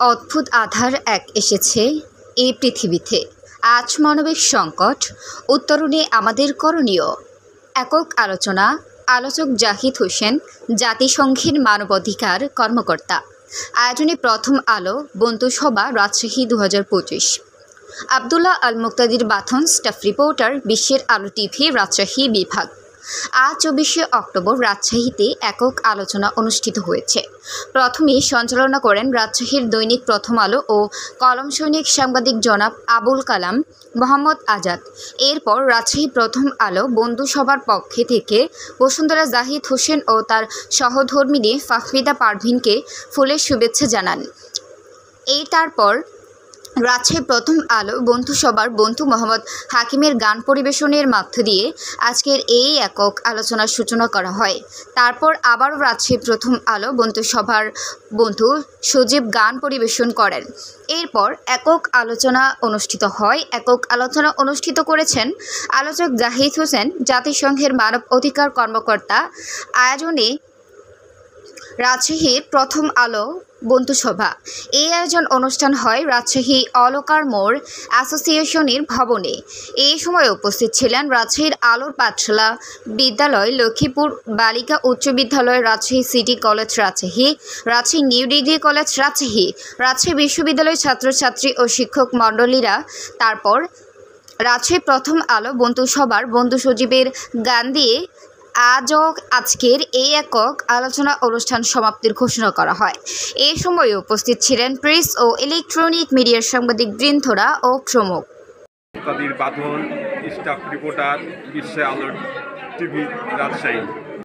অদ্ভুত আধার এক এসেছে এই পৃথিবীতে। আজ মানবিক সংকট উত্তরণে আমাদের করণীয়। একক আলোচনা। আলোচক জাহিদ হোসেন, জাতিসংঘের মানবাধিকার কর্মকর্তা। আয়োজনে প্রথম আলো বন্ধুসভা, রাজশাহী 2025। আবদুল্লাহ আল মুক্তাদির বাথন, স্টাফ রিপোর্টার, বিশ্বের আলো টিভি, রাজশাহী বিভাগ। আজ 24শে অক্টোবর রাজশাহীতে একক আলোচনা অনুষ্ঠিত হয়েছে। প্রথমে সঞ্চালনা করেন রাজশাহীর দৈনিক প্রথম আলো ও কলম সৈনিক সাংবাদিক জনাব আবুল কালাম মোহাম্মদ আজাদ। এরপর রাজশাহী প্রথম আলো বন্ধুসভার পক্ষে থেকে বসুন্ধরা জাহিদ হোসেন ও তার সহধর্মিণী ফাহমিদা পারভিনকে ফুলের শুভেচ্ছা জানান। তারপর রাজশাহী প্রথম আলো বন্ধুসভার বন্ধু মোহাম্মদ হাকিমের গান পরিবেশনের মধ্য দিয়ে আজকের এই একক আলোচনার সূচনা করা হয়। তারপর আবারও রাজশাহী প্রথম আলো বন্ধুসভার বন্ধু সজীব গান পরিবেশন করেন। এরপর একক আলোচনা অনুষ্ঠিত হয়। একক আলোচনা অনুষ্ঠিত করেছেন আলোচক জাহিদ হোসেন, জাতিসংঘের মানব অধিকার কর্মকর্তা। আয়োজনে রাজশাহী প্রথম আলো বন্ধুসভা। এই আয়োজন অনুষ্ঠান হয় রাজশাহী অলকার মোড় অ্যাসোসিয়েশনের ভবনে। এই সময় উপস্থিত ছিলেন রাজশাহীর আলোর পাঠশালা বিদ্যালয়, লক্ষ্মীপুর বালিকা উচ্চ বিদ্যালয়, Rajshahi city college Rajshahi, Rajshahi new degree college Rajshahi, Rajshahi বিশ্ববিদ্যালয় ছাত্রছাত্রী ও শিক্ষক মণ্ডলীরা। তারপর রাজশাহী প্রথম আলো বন্ধুসভার বন্ধু সজীবের গান দিয়ে আজকের এই একক আলোচনা অনুষ্ঠান সমাপ্তির ঘোষণা করা হয়। এই সময় উপস্থিত ছিলেন প্রেস ও ইলেকট্রনিক মিডিয়ার সাংবাদিক বৃন্দরা ও প্রমুখ। তাদের বাঁধন, স্টাফ রিপোর্টার, বিশ্বের আলো টিভি, রাজশাহী।